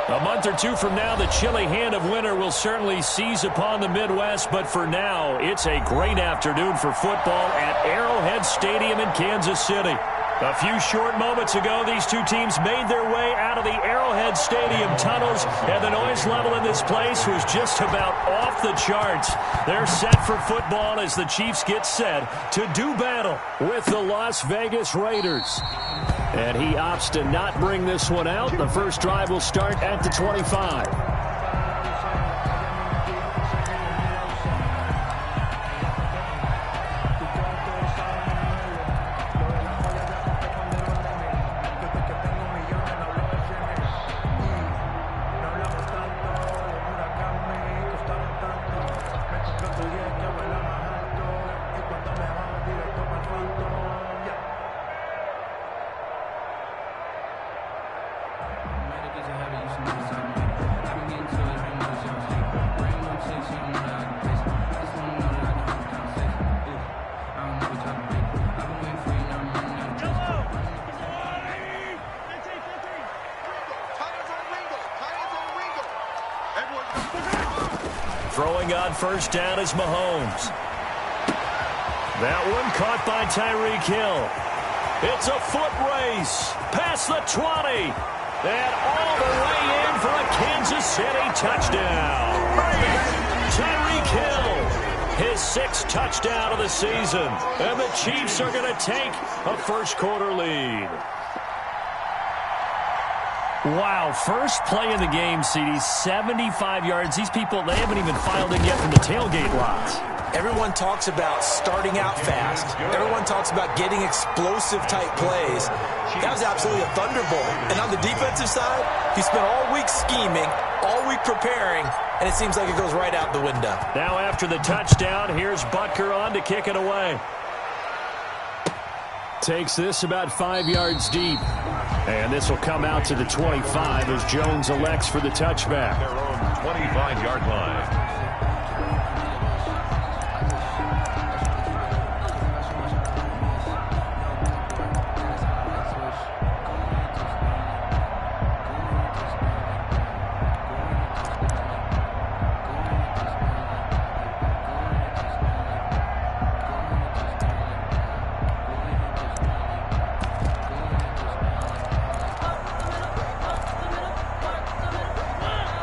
A month or two from now, the chilly hand of winter will certainly seize upon the Midwest, but for now, it's a great afternoon for football at Arrowhead Stadium in Kansas City. A few short moments ago, these two teams made their way out of the Arrowhead Stadium tunnels, and the noise level in this place was just about off the charts. They're set for football as the Chiefs get set to do battle with the Las Vegas Raiders. And he opts to not bring this one out. The first drive will start at the 25. Throwing on first down is Mahomes. That one caught by Tyreek Hill. It's a foot race past the 20. And all the way in for a Kansas City touchdown. Tyreek Hill, his 6th touchdown of the season. And the Chiefs are going to take a first-quarter lead. Wow, first play in the game, CD, 75 yards. These people, they haven't even filed in yet from the tailgate lots. Everyone talks about starting out fast. Everyone talks about getting explosive-type plays. That was absolutely a thunderbolt. And on the defensive side, he spent all week scheming, all week preparing, and it seems like it goes right out the window. Now after the touchdown, here's Butker on to kick it away. Takes this about 5 yards deep. And this will come out to the 25 as Jones elects for the touchback. Their own 25-yard line.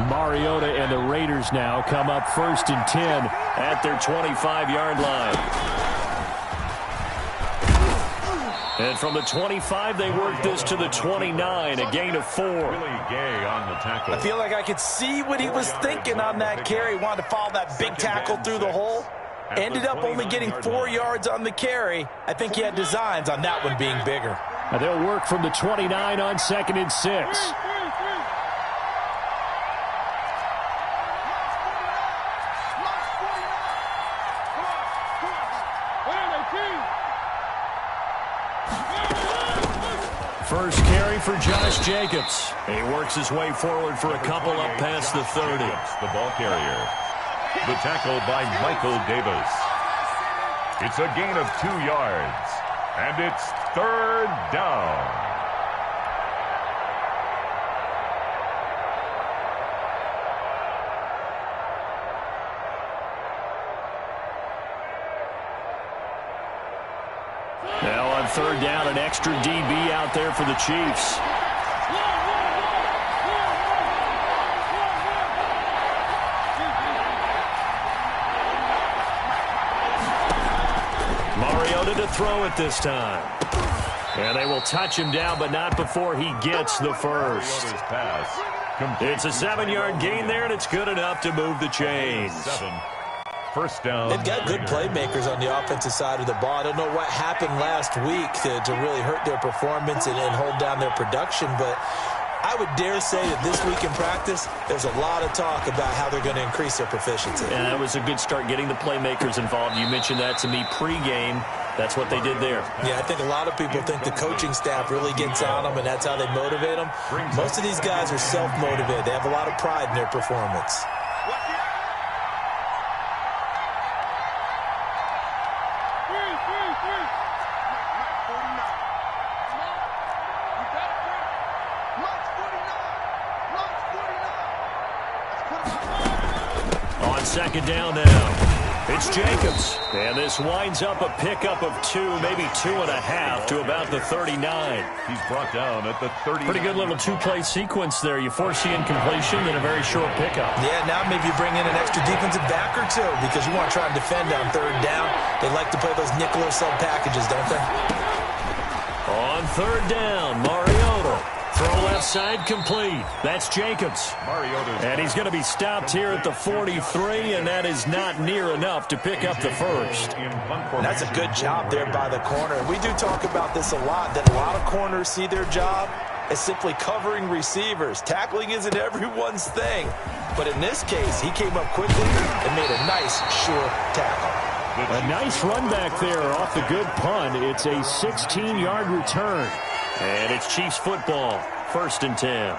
Mariota and the Raiders now come up 1st and 10 at their 25-yard line. And from the 25, they work this to the 29, a gain of 4. Really Gay on the tackle. I feel like I could see what he was thinking on that carry. He wanted to follow that big tackle through the hole. Ended up only getting 4 yards on the carry. I think he had designs on that one being bigger. Now they'll work from the 29 on 2nd and 6. First carry for Josh Jacobs. He works his way forward for a couple up past the 30. The ball carrier. The tackle by Michael Davis. It's a gain of 2 yards. And it's 3rd down. Now on 3rd down, an extra DB out there for the Chiefs. Mariota to throw it this time. And they will touch him down, but not before he gets the first. It's a 7-yard gain there, and it's good enough to move the chains. 7. First down. They've got good playmakers on the offensive side of the ball. I don't know what happened last week to really hurt their performance and hold down their production, but I would dare say that this week in practice, there's a lot of talk about how they're going to increase their proficiency. And that was a good start getting the playmakers involved. You mentioned that to me pregame. That's what they did there. Yeah, I think a lot of people think the coaching staff really gets on them, and that's how they motivate them. Most of these guys are self-motivated. They have a lot of pride in their performance. March 49. second down now. It's Jacobs. And this winds up a pickup of 2, maybe 2.5 to about the 39. He's brought down at the 30. Pretty good little two-play sequence there. You force the incompletion and a very short pickup. Yeah, now maybe you bring in an extra defensive back or two because you want to try and defend on third down. They like to play those nickel or sub packages, don't they? On third down, Mariota. Throw left side complete. That's Jacobs. And he's going to be stopped here at the 43, and that is not near enough to pick up the first. And that's a good job there by the corner. We do talk about this a lot, that a lot of corners see their job as simply covering receivers. Tackling isn't everyone's thing. But in this case, he came up quickly and made a nice, sure tackle. A nice run back there off the good punt. It's a 16-yard return. And it's Chiefs football, 1st and 10.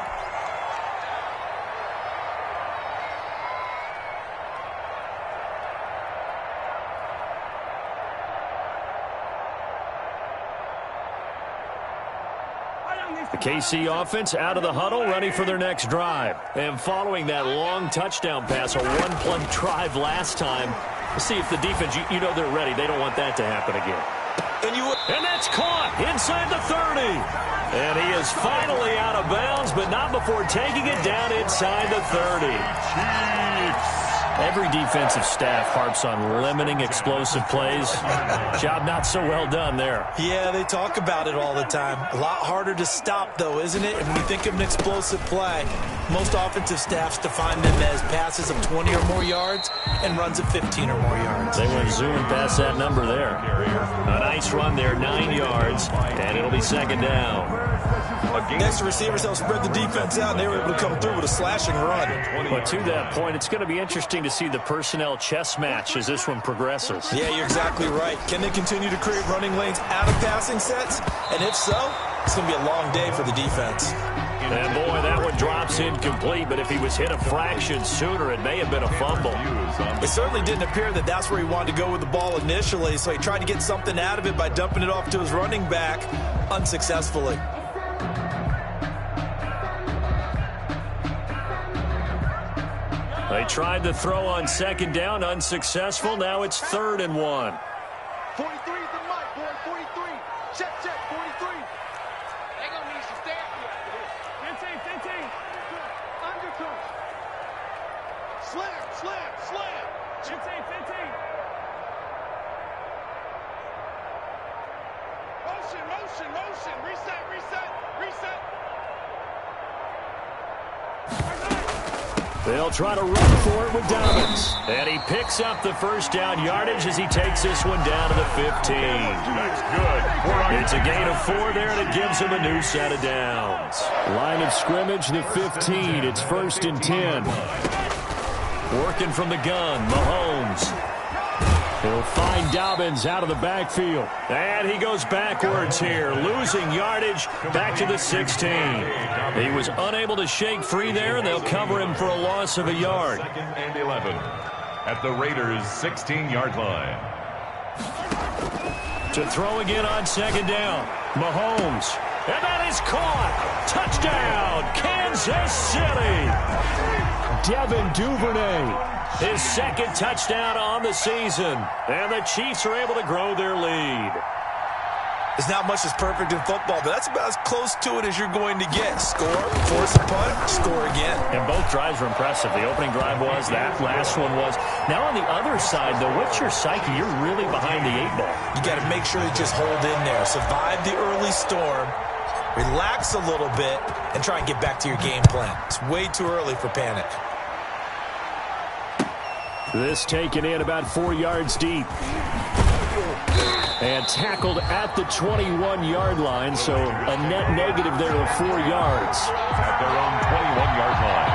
The KC offense out of the huddle, ready for their next drive. And following that long touchdown pass, a one-play drive last time, let's see if the defense, you know they're ready. They don't want that to happen again. And that's caught inside the 30. And he is finally out of bounds, but not before taking it down inside the 30. Chiefs. Every defensive staff harps on limiting explosive plays. Job not so well done there. Yeah, they talk about it all the time. A lot harder to stop, though, isn't it? And when you think of an explosive play, most offensive staffs define them as passes of 20 or more yards and runs of 15 or more yards. They went zooming past that number there. A nice run there, 9 yards, and it'll be second down. Next, the receivers help spread the defense out, and they were able to come through with a slashing run. But to that point, it's going to be interesting to see the personnel chess match as this one progresses. Yeah, you're exactly right. Can they continue to create running lanes out of passing sets? And if so, it's going to be a long day for the defense. And boy, that one drops incomplete, but if he was hit a fraction sooner, it may have been a fumble. It certainly didn't appear that that's where he wanted to go with the ball initially, so he tried to get something out of it by dumping it off to his running back unsuccessfully. They tried to throw on second down, unsuccessful. Now it's 3rd and 1. 43 is the mic, boy. 43. Check, 43. They're going to need some stay up here after this. 15. Undercoat. Slam. 15. Motion. Reset. They'll try to run for it with Dobbins. And he picks up the first down yardage as he takes this one down to the 15. That's good. It's a gain of 4 there, and it gives him a new set of downs. Line of scrimmage, the 15. It's 1st and 10. Working from the gun, Mahomes. He'll find Dobbins out of the backfield. And he goes backwards here, losing yardage back to the 16. He was unable to shake free there, and they'll cover him for a loss of a yard. 2nd and 11 at the Raiders' 16-yard line. To throw again on second down, Mahomes. And that is caught. Touchdown, Kansas City. Devin Duvernay. His second touchdown on the season. And the Chiefs are able to grow their lead. There's not much that's perfect in football, but that's about as close to it as you're going to get. Score, force a punt, score again. And both drives were impressive. The opening drive was, that last one was. Now on the other side, though, what's your psyche? You're really behind the 8 ball. You got to make sure you just hold in there. Survive the early storm, relax a little bit, and try and get back to your game plan. It's way too early for panic. This taken in about 4 yards deep. And tackled at the 21-yard line, so a net negative there of 4 yards. At their own 21-yard line.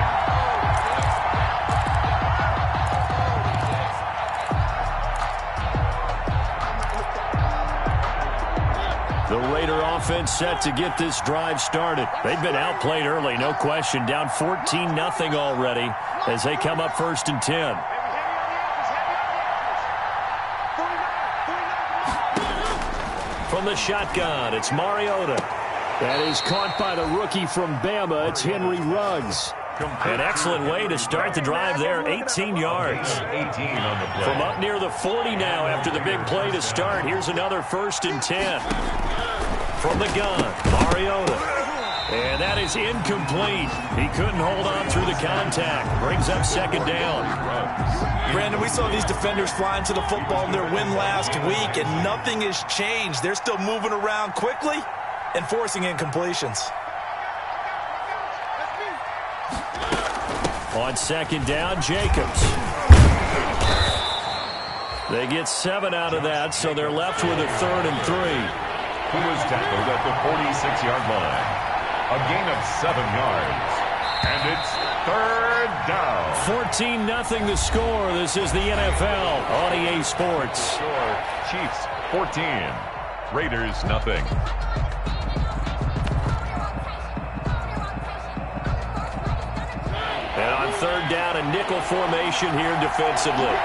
The Raider offense set to get this drive started. They've been outplayed early, no question. Down 14-0 already as they come up 1st and 10. From the shotgun, it's Mariota. That is caught by the rookie from Bama. It's Henry Ruggs. An excellent way to start the drive there, 18 yards. 18 on the play. From up near the 40 now after the big play to start. Here's another 1st and 10. From the gun, Mariota. And that is incomplete. He couldn't hold on through the contact. Brings up 2nd down. Brandon, we saw these defenders flying to the football in their win last week, and nothing has changed. They're still moving around quickly and forcing incompletions. On 2nd down, Jacobs. They get 7 out of that, so they're left with a 3rd and 3. He was tackled at the 46-yard line. A gain of 7 yards. And it's 3rd down. 14-0 the score. This is the NFL on EA Sports. Score, Chiefs 14. Raiders nothing. And on 3rd down, a nickel formation here defensively.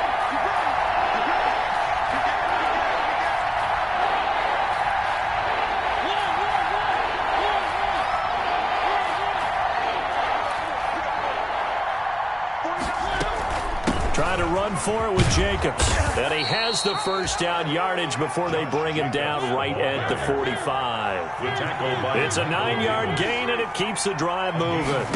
Trying to run for it with Jacobs. And he has the 1st down yardage before they bring him down right at the 45. It's a 9-yard gain, and it keeps the drive moving.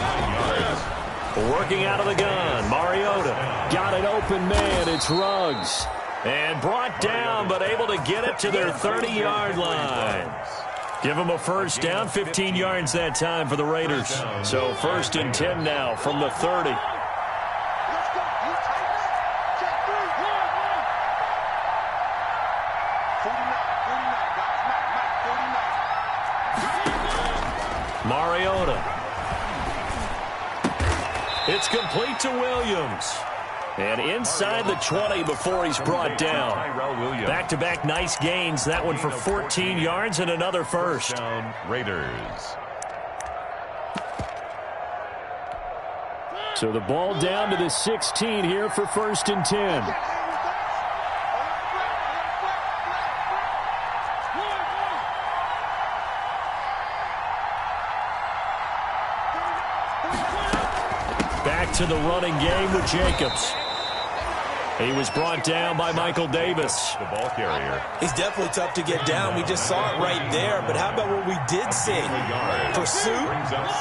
Working out of the gun, Mariota. Got an open man, it's Ruggs. And brought down, but able to get it to their 30-yard line. Give them a 1st down, 15 yards that time for the Raiders. So 1st and 10 now from the 30. Mariota. It's complete to Williams. And inside the 20 before he's brought down. Back-to-back nice gains. That one for 14 yards and another 1st. Raiders. So the ball down to the 16 here for 1st and 10. Back to the running game with Jacobs. He was brought down by Michael Davis. The ball carrier. He's definitely tough to get down. We just saw it right there. But how about what we did see? Pursuit,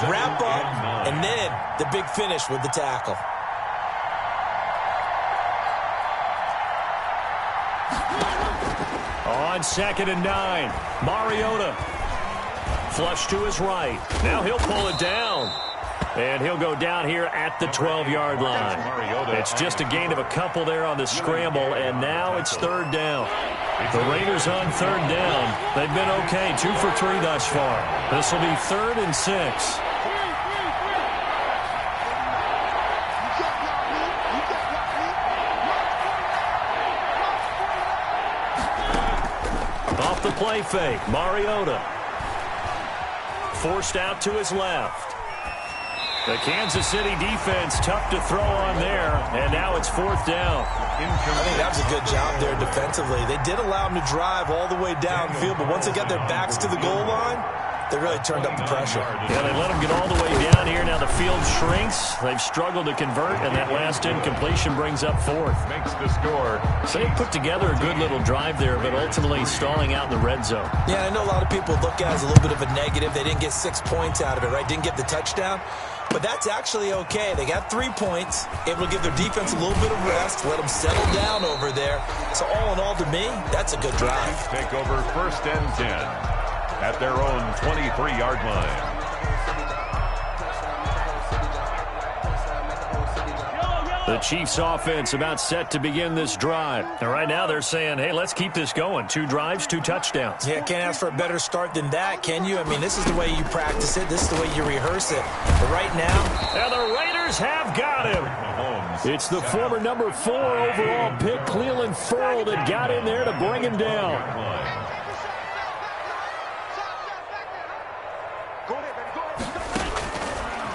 wrap up, and then the big finish with the tackle. On 2nd and 9, Mariota. Flush to his right. Now he'll pull it down. And he'll go down here at the 12-yard line. It's just a gain of a couple there on the scramble, and now it's 3rd down. The Raiders on 3rd down. They've been okay, 2 for 3 thus far. This will be 3rd and 6. Off the play fake, Mariota. Forced out to his left. The Kansas City defense tough to throw on there, and now it's 4th down. I think that was a good job there defensively. They did allow them to drive all the way downfield, but once they got their backs to the goal line, they really turned up the pressure. Yeah, they let them get all the way down here. Now the field shrinks. They've struggled to convert, and that last incompletion brings up 4th. Makes the score. So they put together a good little drive there, but ultimately stalling out in the red zone. Yeah, I know a lot of people look at it as a little bit of a negative. They didn't get 6 points out of it, right? Didn't get the touchdown. But that's actually okay. They got 3 points, able to give their defense a little bit of rest, let them settle down over there. So all in all, to me, that's a good drive. Take over 1st and 10 at their own 23-yard line. The Chiefs offense about set to begin this drive. And right now they're saying, hey, let's keep this going. 2 drives, 2 touchdowns. Yeah, can't ask for a better start than that, can you? I mean, this is the way you practice it. This is the way you rehearse it. But right now... And the Raiders have got him. It's the former number 4 overall pick, Cleveland Ferrell, that got in there to bring him down.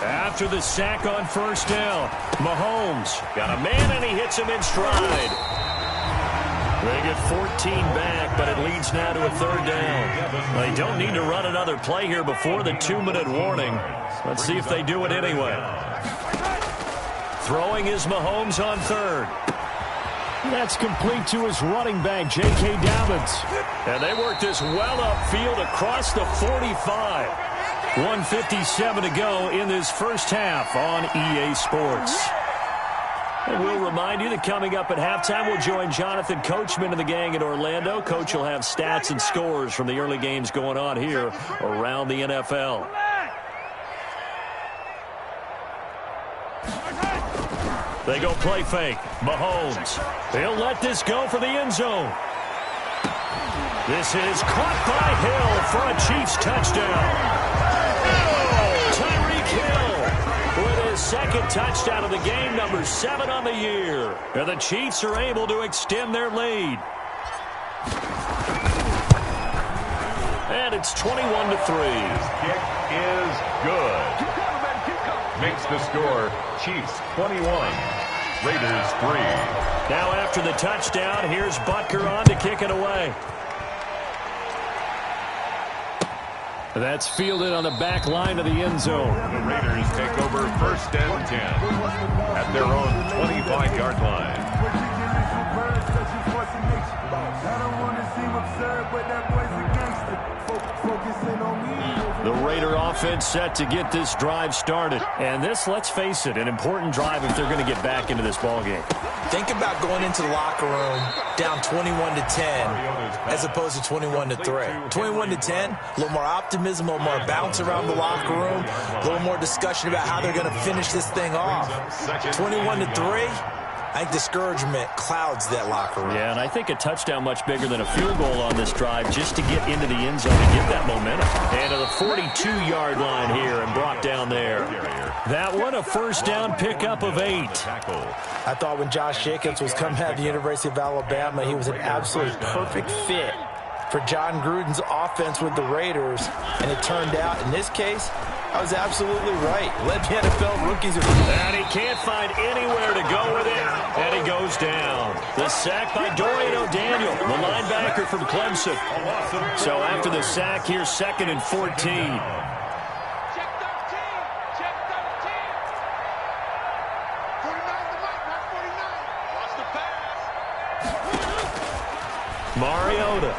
After the sack on 1st down, Mahomes got a man and he hits him in stride. They get 14 back, but it leads now to a 3rd down. They don't need to run another play here before the 2-minute warning. Let's see if they do it anyway. Throwing is Mahomes on third. That's complete to his running back, J.K. Dobbins. And they work this well upfield across the 45. 1:57 to go in this first half on EA Sports. And we'll remind you that coming up at halftime, we'll join Jonathan Coachman and the gang in Orlando. Coach will have stats and scores from the early games going on here around the NFL. They go play fake. Mahomes. He'll let this go for the end zone. This is caught by Hill for a Chiefs touchdown. Tyreek Hill with his second touchdown of the game, number 7 on the year. And the Chiefs are able to extend their lead. And it's 21-3. Kick is good. Makes the score Chiefs 21, Raiders 3. Now after the touchdown, here's Butker on to kick it away. That's fielded on the back line of the end zone. The Raiders take over 1st and 10 at their own 25-yard line. The Raider offense set to get this drive started. And this, let's face it, an important drive if they're going to get back into this ballgame. Think about going into the locker room down 21-10 as opposed to 21-3. 21-10, a little more optimism, a little more bounce around the locker room, a little more discussion about how they're going to finish this thing off. 21-3. I think discouragement clouds that locker room. Yeah, and I think a touchdown much bigger than a field goal on this drive just to get into the end zone and get that momentum. And to the 42-yard line here and brought down there. That one a first down pickup of 8. I thought when Josh Jacobs was coming out of the University of Alabama, he was an absolute perfect fit for John Gruden's offense with the Raiders. And it turned out, in this case, I was absolutely right. Led the NFL rookies. And he can't find anywhere to go with it. And he goes down. The sack by Dorian O'Daniel, the linebacker from Clemson. So after the sack, here's 2nd and 14. Check 13. Check 13. 49 the mic, not 49. Watch the pass. Mariota.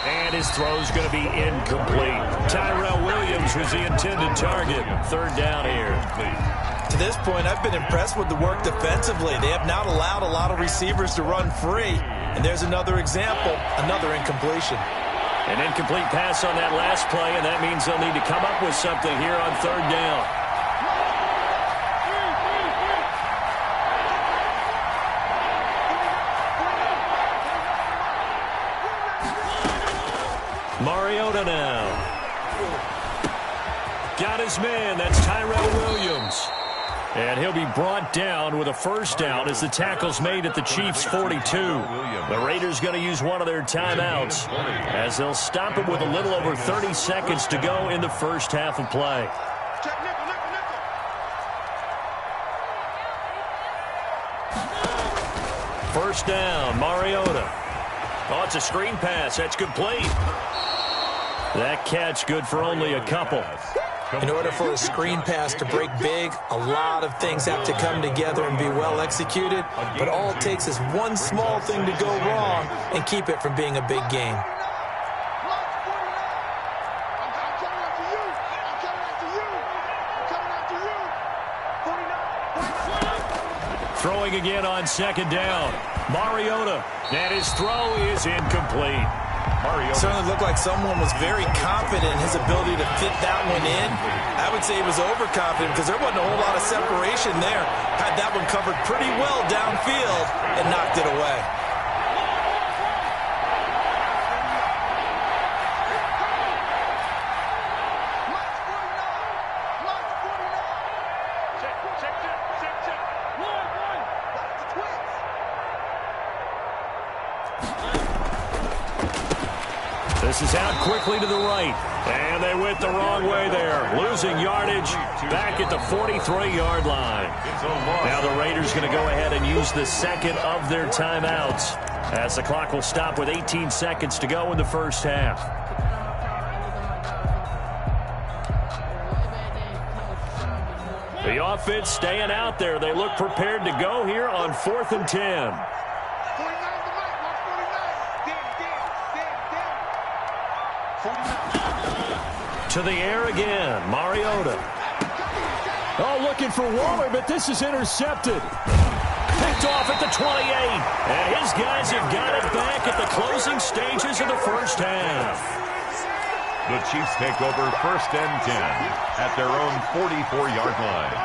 And his throw's going to be incomplete. Tyrell Williams was the intended target. 3rd down here. To this point, I've been impressed with the work defensively. They have not allowed a lot of receivers to run free. And there's another example, another incompletion. An incomplete pass on that last play, and that means they'll need to come up with something here on 3rd down. Mariota now. Got his man. That's Tyrell Williams. And he'll be brought down with a first down as the tackle's made at the Chiefs' 42. The Raiders going to use one of their timeouts as they'll stop it with a little over 30 seconds to go in the first half of play. Check nickel, nickel, nickel. First down, Mariota. Oh, it's a screen pass. That's complete. That catch good for only a couple. In order for a screen pass to break big, a lot of things have to come together and be well executed. But all it takes is one small thing to go wrong and keep it from being a big game. Throwing again on 2nd down. Mariota. And his throw is incomplete. Certainly looked like someone was very confident in his ability to fit that one in. I would say he was overconfident because there wasn't a whole lot of separation there. Had that one covered pretty well downfield and knocked it away. This is out quickly to the right. And they went the wrong way there. Losing yardage back at the 43-yard line. Now the Raiders going to go ahead and use the 2nd of their timeouts as the clock will stop with 18 seconds to go in the first half. The offense staying out there. They look prepared to go here on 4th and 10. 49 to Mike. Watch 49. To the air again. Mariota. Oh, looking for Waller, but this is intercepted. Picked off at the 28. And his guys have got it back at the closing stages of the first half. The Chiefs take over 1st and 10 at their own 44-yard line.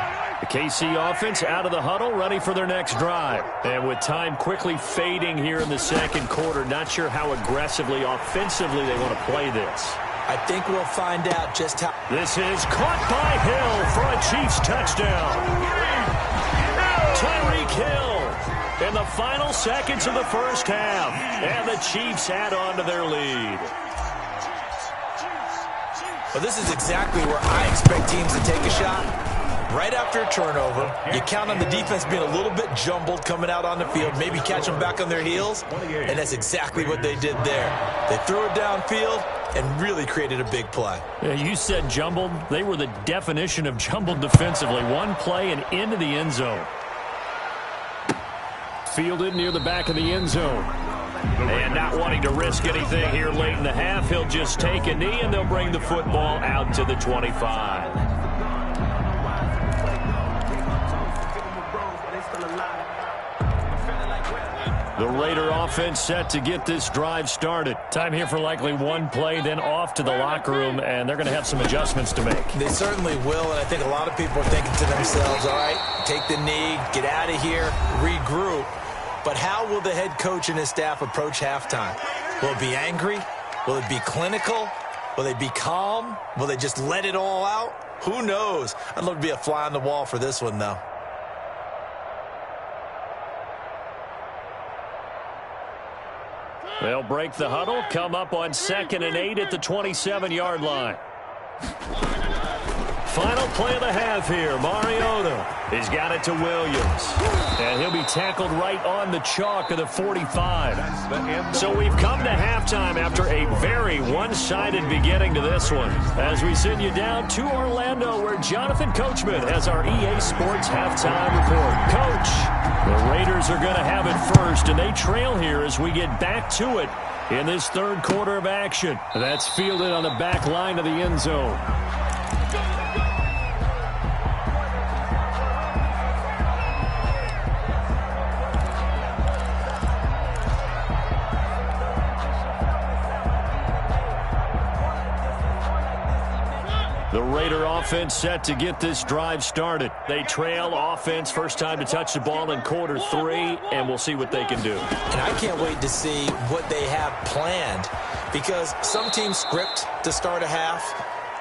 The KC offense out of the huddle, ready for their next drive. And with time quickly fading here in the second quarter, not sure how aggressively, offensively they want to play this. I think we'll find out just how. This is caught by Hill for a Chiefs touchdown. Tyreek Hill in the final seconds of the first half. And the Chiefs add on to their lead. Well, this is exactly where I expect teams to take a shot. Right after a turnover, you count on the defense being a little bit jumbled coming out on the field, maybe catch them back on their heels, and that's exactly what they did there. They threw it downfield and really created a big play. Yeah, you said jumbled. They were the definition of jumbled defensively. One play and into the end zone. Fielded near the back of the end zone. And not wanting to risk anything here late in the half, he'll just take a knee and they'll bring the football out to the 25. The Raider offense set to get this drive started. Time here for likely one play, then off to the locker room, and they're going to have some adjustments to make. They certainly will, and I think a lot of people are thinking to themselves, all right, take the knee, get out of here, regroup. But how will the head coach and his staff approach halftime? Will it be angry? Will it be clinical? Will they be calm? Will they just let it all out? Who knows? I'd love to be a fly on the wall for this one, though. They'll break the huddle, come up on 2nd and 8 at the 27-yard line. Final play of the half here. Mariota. He's got it to Williams. And he'll be tackled right on the chalk of the 45. So we've come to halftime after a very one-sided beginning to this one. As we send you down to Orlando, where Jonathan Coachman has our EA Sports halftime report. Coach, the Raiders are going to have it first, and they trail here as we get back to it in this third quarter of action. That's fielded on the back line of the end zone. The Raider offense set to get this drive started. They trail offense, first time to touch the ball in quarter 3, and we'll see what they can do. And I can't wait to see what they have planned, because some teams script to start a half.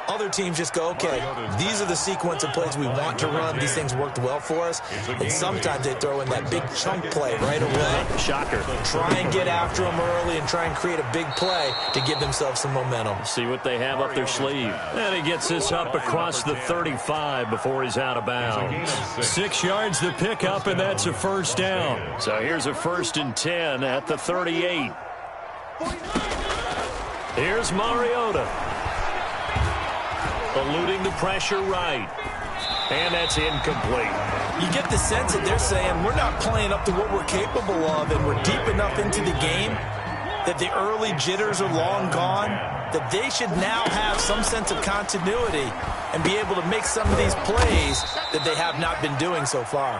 Other teams just go, okay, these are the sequence of plays we want to run. These things worked well for us. And sometimes they throw in that big chunk play right away. Shocker. Try and get after them early and try and create a big play to give themselves some momentum. See what they have up their sleeve. And he gets this up across the 35 before he's out of bounds. 6 yards the pickup, and that's a first down. So here's a 1st and 10 at the 38. Here's Mariota. Eluding the pressure right. And that's incomplete. You get the sense that they're saying we're not playing up to what we're capable of, and we're deep enough into the game that the early jitters are long gone, that they should now have some sense of continuity and be able to make some of these plays that they have not been doing so far.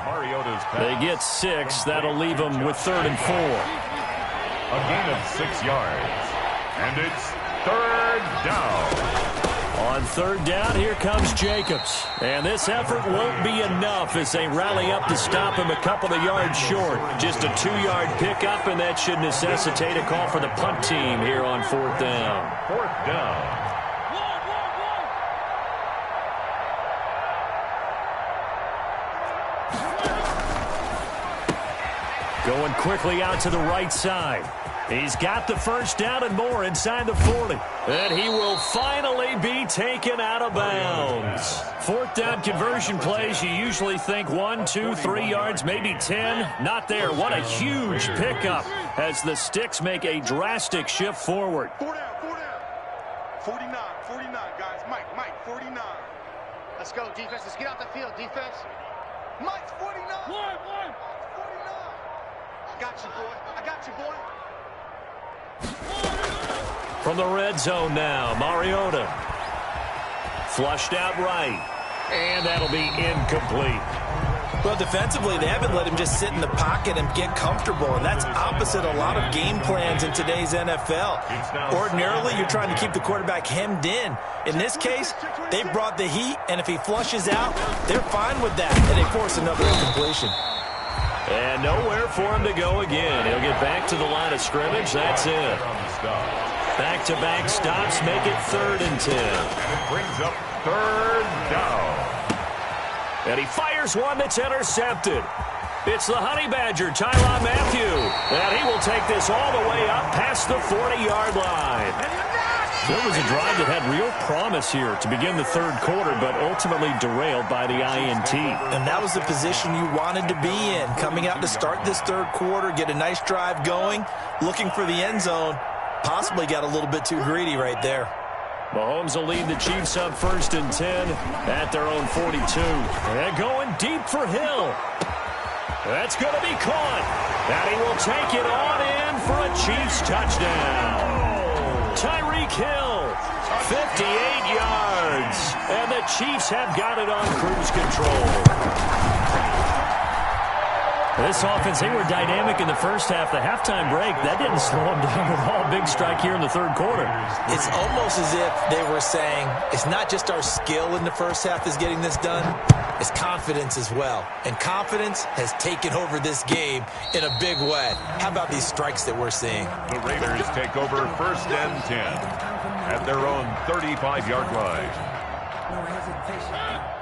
They get 6. That'll leave them with 3rd and 4. A gain of 6 yards. And it's 3rd down. On 3rd down, here comes Jacobs. And this effort won't be enough as they rally up to stop him a couple of yards short. Just a 2-yard pickup, and that should necessitate a call for the punt team here on 4th down. 4th down. Going quickly out to the right side. He's got the first down and more inside the 40. And he will finally be taken out of bounds. 4th down conversion plays, you usually think 1, 2, 3 yards, maybe 10. Not there. What a huge pickup as the Sticks make a drastic shift forward. 4 down, 4 down. 49, guys. Mike, 49. Let's go, defense. Let's get out the field, defense. Mike's 49. One. 49. I got you, boy. I got you, boy. From the red zone now, Mariota. Flushed out right. And that'll be incomplete. Well, defensively, they haven't let him just sit in the pocket and get comfortable, and that's opposite a lot of game plans in today's NFL. Ordinarily, you're trying to keep the quarterback hemmed in. In this case, they brought the heat, and if he flushes out, they're fine with that, and they force another incompletion. And nowhere for him to go again. He'll get back to the line of scrimmage. That's it. Back-to-back stops make it 3rd and 10. And it brings up 3rd down. And he fires one that's intercepted. It's the Honey Badger, Tyrann Mathieu. And he will take this all the way up past the 40-yard line. There was a drive that had real promise here to begin the 3rd quarter, but ultimately derailed by the INT. And that was the position you wanted to be in. Coming out to start this 3rd quarter, get a nice drive going, looking for the end zone. Possibly got a little bit too greedy right there. Mahomes will lead the Chiefs up 1st and 10 at their own 42. And going deep for Hill. That's going to be caught. And he will take it on in for a Chiefs touchdown. Tyreek Hill, 58 yards. And the Chiefs have got it on cruise control. This offense, they were dynamic in the first half. The halftime break, that didn't slow them down at all. Big strike here in the 3rd quarter. It's almost as if they were saying, it's not just our skill in the first half that's getting this done, it's confidence as well. And confidence has taken over this game in a big way. How about these strikes that we're seeing? The Raiders take over 1st and 10 at their own 35-yard line.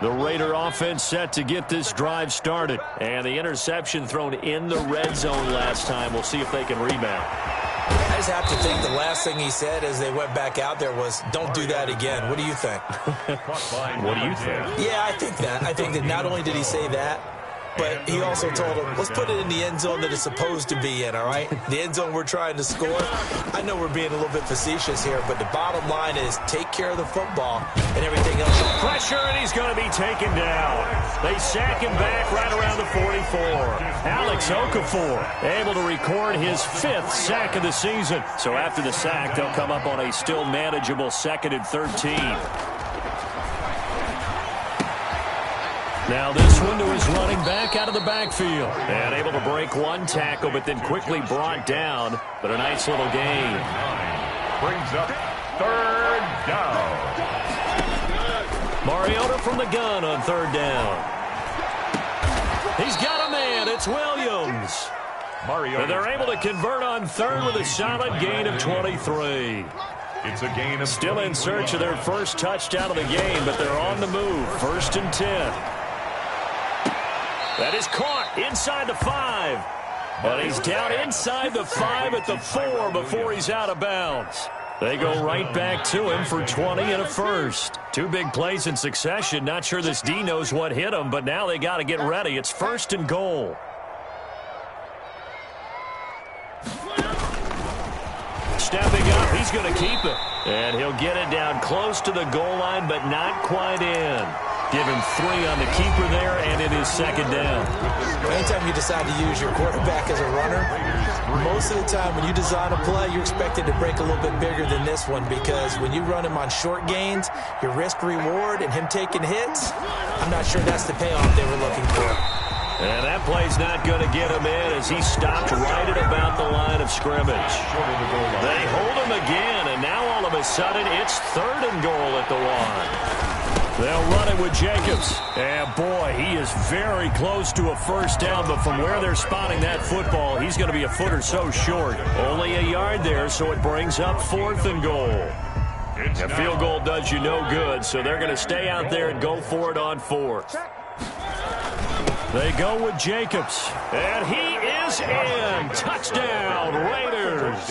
The Raider offense set to get this drive started. And the interception thrown in the red zone last time. We'll see if they can rebound. I just have to think the last thing he said as they went back out there was, don't do that again. What do you think? What do you think? Yeah, I think that. I think that not only did he say that, but he also told him, let's put it in the end zone that it's supposed to be in, all right? The end zone we're trying to score. I know we're being a little bit facetious here, but the bottom line is take care of the football and everything else. Pressure, and he's going to be taken down. They sack him back right around the 44. Alex Okafor able to record his 5th sack of the season. So after the sack, they'll come up on a still manageable 2nd and 13. Now this one to his running back out of the backfield. And able to break one tackle, but then quickly brought down. But a nice little gain. Brings up 3rd down. Mariota from the gun on 3rd down. He's got a man. It's Williams. Mariota. And they're able to convert on 3rd with a solid gain of 23. It's a gain of Still in search of their first touchdown of the game, but they're on the move. 1st and 10. That is caught inside the 5. But he's down inside the 5 at the 4 before he's out of bounds. They go right back to him for 20 and a first. 2 big plays in succession. Not sure this D knows what hit him, but now they got to get ready. It's 1st and goal. Stepping up, he's going to keep it. And he'll get it down close to the goal line, but not quite in. Give him 3 on the keeper there, and it is 2nd down. Anytime you decide to use your quarterback as a runner, most of the time when you design a play, you're expected to break a little bit bigger than this one, because when you run him on short gains, your risk-reward and him taking hits, I'm not sure that's the payoff they were looking for. And that play's not going to get him in as he stopped right at about the line of scrimmage. They hold him again, and now all of a sudden it's 3rd and goal at the 1. They'll run it with Jacobs. And, boy, he is very close to a first down, but from where they're spotting that football, he's going to be a foot or so short. Only a yard there, so it brings up 4th and goal. A field goal does you no good, so they're going to stay out there and go for it on 4th. They go with Jacobs, and he is in. Touchdown, Raiders.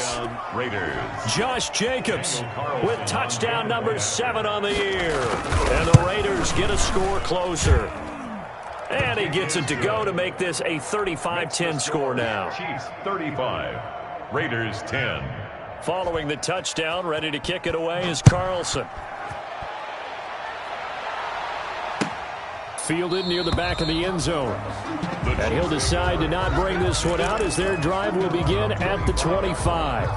Josh Jacobs with touchdown number 7 on the year. And the Raiders get a score closer. And he gets it to go to make this a 35-10 score now. Chiefs 35, Raiders 10. Following the touchdown, ready to kick it away is Carlson. Fielded near the back of the end zone. And he'll decide to not bring this one out as their drive will begin at the 25.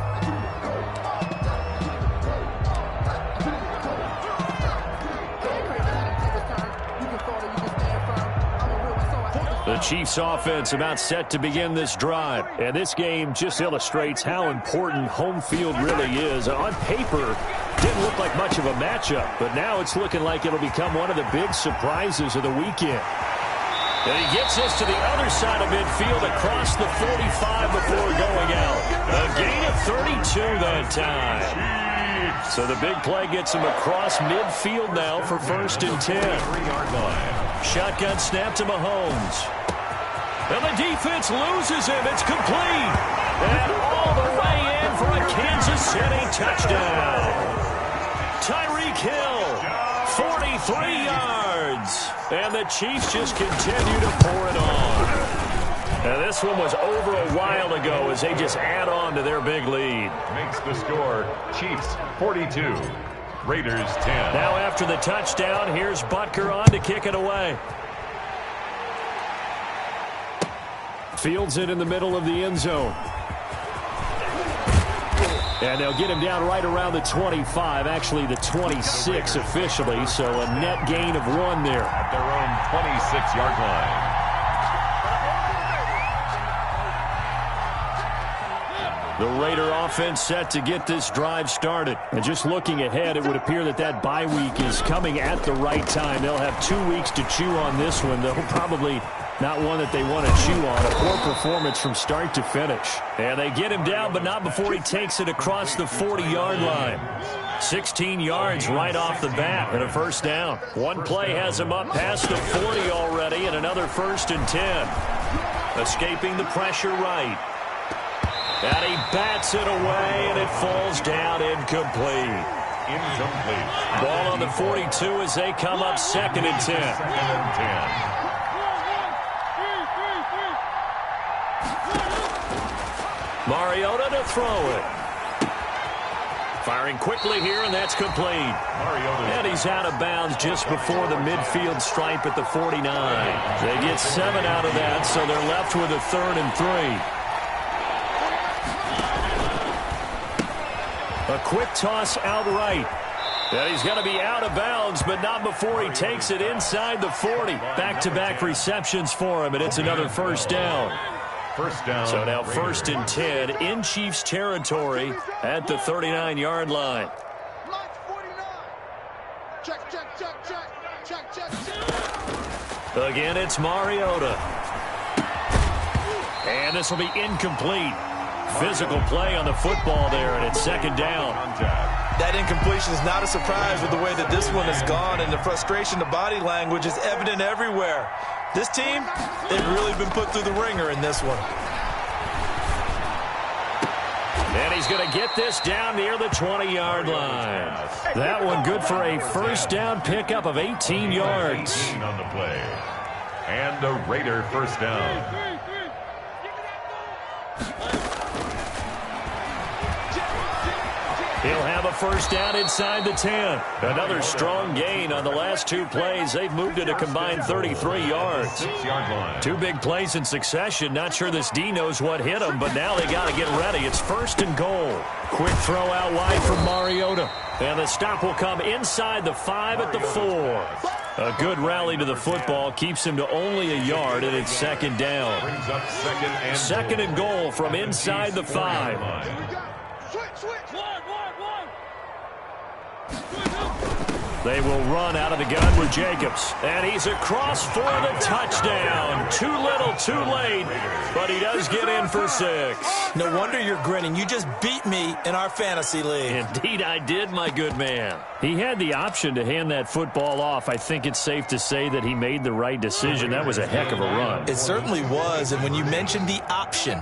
The Chiefs offense about set to begin this drive. And this game just illustrates how important home field really is. On paper, didn't look like much of a matchup, but now it's looking like it'll become one of the big surprises of the weekend. And he gets this to the other side of midfield across the 45 before going out. A gain of 32 that time. So the big play gets him across midfield now for 1st and 10. Shotgun snap to Mahomes. And the defense loses him. It's complete. And all the way in for a Kansas City touchdown. Tyreek Hill, 43 yards. And the Chiefs just continue to pour it on. Now this one was over a while ago as they just add on to their big lead. Makes the score Chiefs 42, Raiders 10. Now after the touchdown, here's Butker on to kick it away. Fields it in the middle of the end zone. And they'll get him down right around the 25, actually the 26 officially, so a net gain of 1 there. At their own 26-yard line. The Raider offense set to get this drive started. And just looking ahead, it would appear that that bye week is coming at the right time. They'll have 2 weeks to chew on this one, though probably not one that they want to chew on. A poor performance from start to finish. And they get him down, but not before he takes it across the 40-yard line. 16 yards right off the bat and a 1st down. One play has him up past the 40 already and another 1st and 10. Escaping the pressure right. And he bats it away, and it falls down incomplete. Ball on the 42 as they come up 2nd and 10. 2nd and 10. Mariota to throw it. Firing quickly here, and that's complete. And he's out of bounds just before the midfield stripe at the 49. They get 7 out of that, so they're left with a 3rd and 3. A quick toss outright. And he's going to be out of bounds, but not before he takes it inside the 40. Back-to-back receptions for him, and it's another 1st down. 1st down. So now Raiders. 1st and 10 in Chiefs territory at the 39-yard line. Check, check, check, check, check, check, check. Again, it's Mariota. And this will be incomplete. Physical play on the football there, and it's 2nd down. That incompletion is not a surprise with the way that this one has gone, and the frustration, the body language is evident everywhere. This team, they've really been put through the ringer in this one. And he's going to get this down near the 20-yard line. That one good for a 1st down pickup of 18 yards. 18 on the play. And a Raider 1st down. He'll have a 1st down inside the 10. Another strong gain on the last 2 plays. They've moved it a combined 33 yards. 6-yard line. 2 big plays in succession. Not sure this D knows what hit him, but now they got to get ready. It's 1st and goal. Quick throw out wide from Mariota. And the stop will come inside the 5 at the 4. A good rally to the football keeps him to only a yard, and it's 2nd down. Brings up 2nd and goal from inside the 5. They will run out of the gun with Jacobs. And he's across for the touchdown. Too little, too late. But he does get in for 6. No wonder you're grinning. You just beat me in our fantasy league. Indeed I did, my good man. He had the option to hand that football off. I think it's safe to say that he made the right decision. That was a heck of a run. It certainly was. And when you mentioned the option,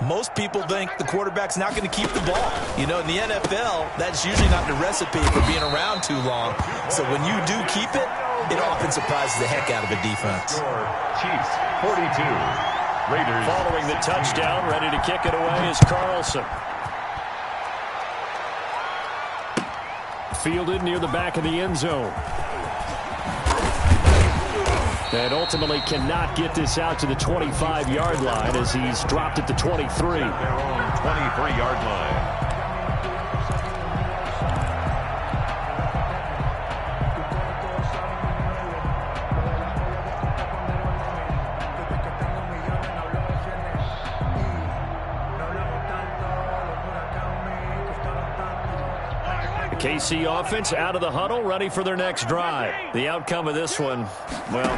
most people think the quarterback's not going to keep the ball. You know, in the NFL, that's usually not the recipe for being around too long. So when you do keep it, it often surprises the heck out of a defense. Chiefs 42. Raiders. Following the touchdown, ready to kick it away is Carlson. Fielded near the back of the end zone. And ultimately cannot get this out to the 25-yard line as he's dropped at the 23. Their own 23-yard line. KC offense out of the huddle, ready for their next drive. The outcome of this one, well,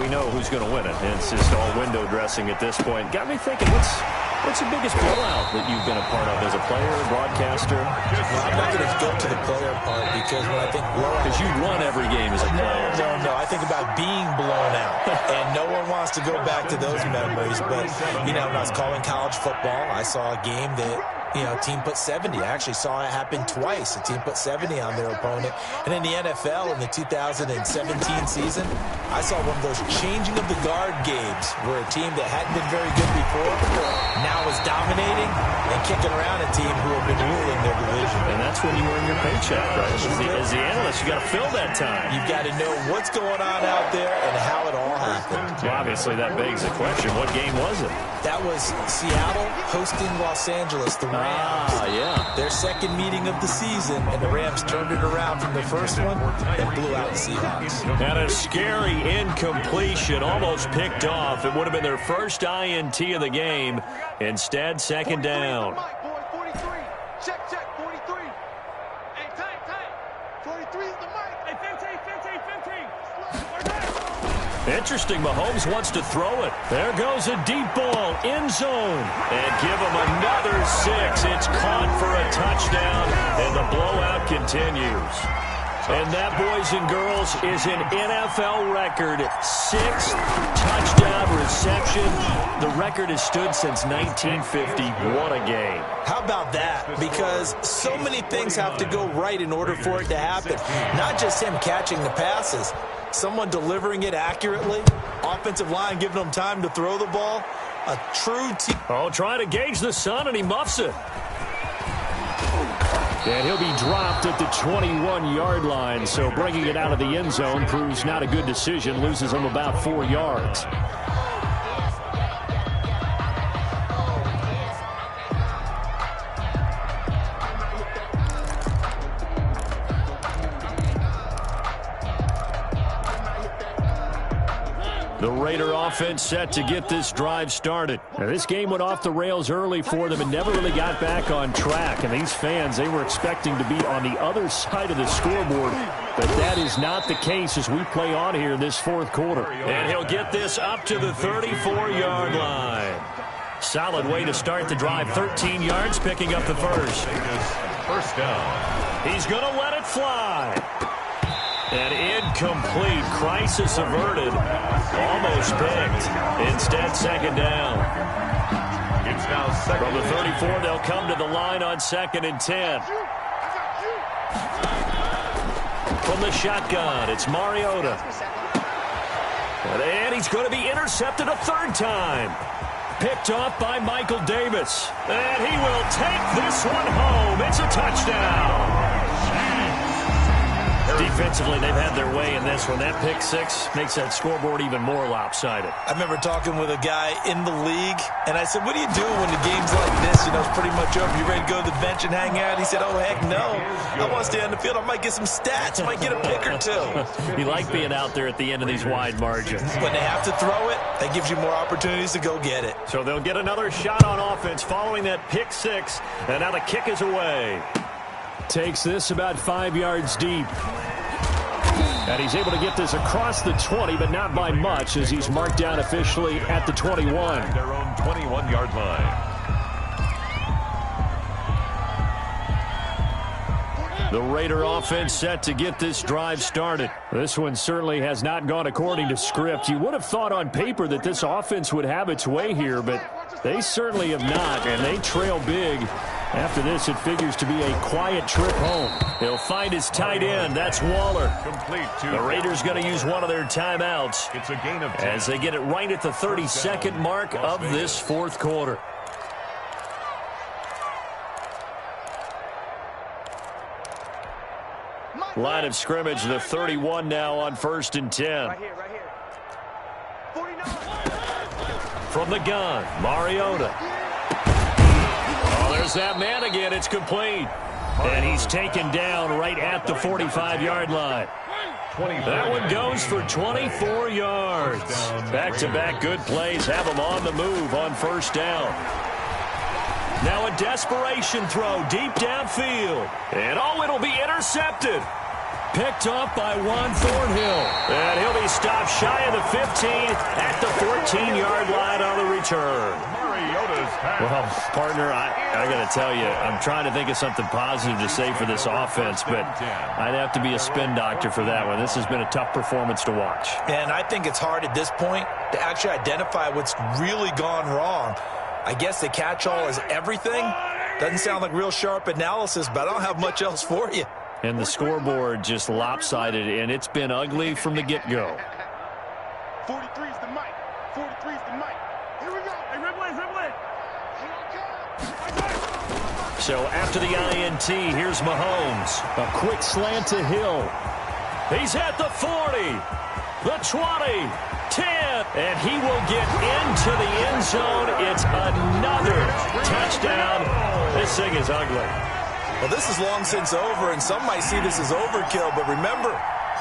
we know who's going to win it. It's just all window dressing at this point. Got me thinking, what's the biggest blowout that you've been a part of as a player, broadcaster? Well, I'm not going to go to the player part because when I think blowout... Because you've won every game as a player. No. I think about being blown out. And no one wants to go back to those memories. But, you know, when I was calling college football, I saw a game that... a team put 70. I actually saw it happen twice. A team put 70 on their opponent. And in the NFL, in the 2017 season, I saw one of those changing of the guard games where a team that hadn't been very good before now is dominating and kicking around a team who have been ruling their division. And that's when you earn your paycheck, right? As the analyst, you got to fill that time. You've got to know what's going on out there and how it all happened. Well, obviously, that begs the question, what game was it? That was Seattle hosting Los Angeles, the Rams. Yeah. Their second meeting of the season, and the Rams turned it around from the first one and blew out the Seahawks. And a scary incompletion, almost picked off. It would have been their first INT of the game. Instead, second down. 43. Check, 43. Hey, tight. 43 is the mic. Hey, 15. Interesting, Mahomes wants to throw it. There goes a deep ball, end zone. And give him another 6. It's caught for a touchdown, and the blowout continues. And that, boys and girls, is an NFL record. 6th touchdown reception. The record has stood since 1950. What a game. How about that? Because so many things have to go right in order for it to happen. Not just him catching the passes. Someone delivering it accurately. Offensive line giving them time to throw the ball. A true team. Oh, trying to gauge the sun, and he muffs it. And he'll be dropped at the 21-yard line, so bringing it out of the end zone proves not a good decision, loses him about 4 yards. The Raider offense set to get this drive started. Now, this game went off the rails early for them and never really got back on track. And these fans, they were expecting to be on the other side of the scoreboard. But that is not the case as we play on here in this fourth quarter. And he'll get this up to the 34-yard line. Solid way to start the drive. 13 yards, picking up the first. First down. He's going to let it fly. And incomplete. Crisis averted. Almost picked. Instead, second down. It's now second. From the 34, they'll come to the line on 2nd and 10. From the shotgun, it's Mariota. And he's going to be intercepted a 3rd time. Picked off by Michael Davis. And he will take this one home. It's a touchdown. Defensively, they've had their way in this one. That pick 6 makes that scoreboard even more lopsided. I remember talking with a guy in the league, and I said, what do you do when the game's like this? You know, it's pretty much over. You ready to go to the bench and hang out? He said, oh, heck no. I want to stay on the field. I might get some stats. I might get a pick or 2. You like being out there at the end of these wide margins. When they have to throw it, that gives you more opportunities to go get it. So they'll get another shot on offense following that pick 6, and now the kick is away. Takes this about 5 yards deep. And he's able to get this across the 20, but not by much, as he's marked down officially at the 21. Their own 21-yard line. The Raider offense set to get this drive started. This one certainly has not gone according to script. You would have thought on paper that this offense would have its way here, but they certainly have not, and they trail big. After this, it figures to be a quiet trip home. He'll find his tight end. That's Waller. Complete to the Raiders going to use one of their timeouts. It's a gain of 10. As they get it right at the 32nd mark of this fourth quarter. Line of scrimmage, the 31 now on 1st and 10. Right here. from the gun, Mariota. Oh, there's that man again. It's complete. And he's taken down right at the 45-yard line. That one goes for 24 yards. Back-to-back good plays have him on the move on first down. Now a desperation throw deep downfield. And oh, it'll be intercepted. Picked up by Juan Thornhill. And he'll be stopped shy of the 15 at the 14-yard line on the return. Well, partner, I got to tell you, I'm trying to think of something positive to say for this offense, but I'd have to be a spin doctor for that one. This has been a tough performance to watch. And I think it's hard at this point to actually identify what's really gone wrong. I guess the catch-all is everything. Doesn't sound like real sharp analysis, but I don't have much else for you. And the scoreboard just lopsided, and it's been ugly from the get-go. 43's the mic. 43's the mic. Here we go. Hey, red blade, red blade. So after the INT, here's Mahomes. A quick slant to Hill. He's at the 40, the 20, 10, and he will get into the end zone. It's another touchdown. This thing is ugly. Well, this is long since over, and some might see this as overkill, but remember,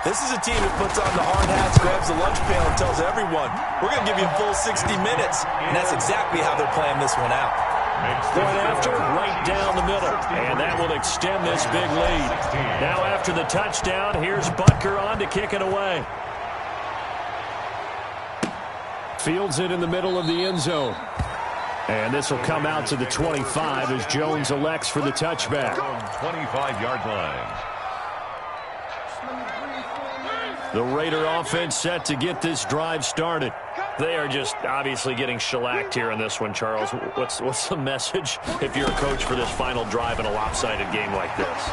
this is a team that puts on the hard hats, grabs the lunch pail, and tells everyone, we're going to give you a full 60 minutes, and that's exactly how they're playing this one out. Point after, right down the middle, and that will extend this big lead. Now after the touchdown, here's Butker on to kick it away. Fields it in the middle of the end zone. And this will come out to the 25 as Jones elects for the touchback. 25-yard line. The Raider offense set to get this drive started. They are just obviously getting shellacked here in this one, Charles. What's the message if you're a coach for this final drive in a lopsided game like this?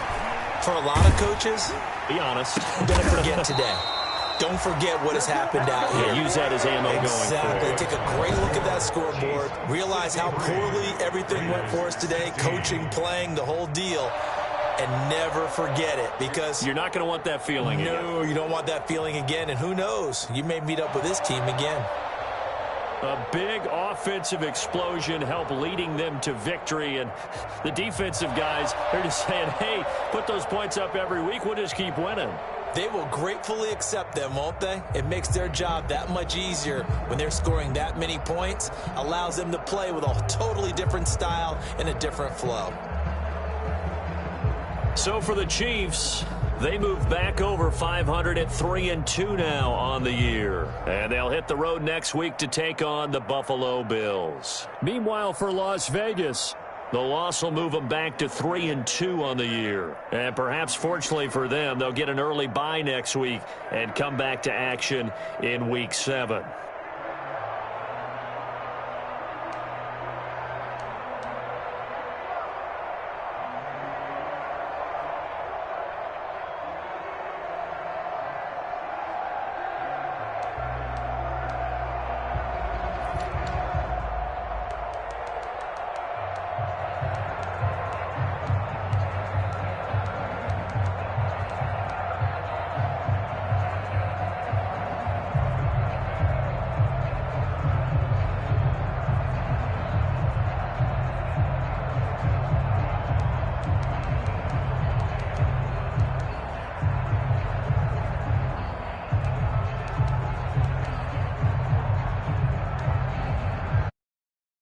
For a lot of coaches, be honest, I'm going to forget today. Don't forget what has happened out here. Yeah, use that as ammo going Exactly. forward. Take a great look at that scoreboard. Realize how poorly everything went for us today. Coaching, playing, the whole deal. And never forget it, because you're not going to want that feeling again. No, you don't want that feeling again. And who knows? You may meet up with this team again. A big offensive explosion helped leading them to victory. And the defensive guys, they're just saying, hey, put those points up every week. We'll just keep winning. They will gratefully accept them, won't they? It makes their job that much easier when they're scoring that many points. Allows them to play with a totally different style and a different flow. So for the Chiefs, they move back over 500 at 3-2 now on the year. And they'll hit the road next week to take on the Buffalo Bills. Meanwhile, for Las Vegas, the loss will move them back to 3-2 on the year. And perhaps fortunately for them, they'll get an early bye next week and come back to action in Week 7.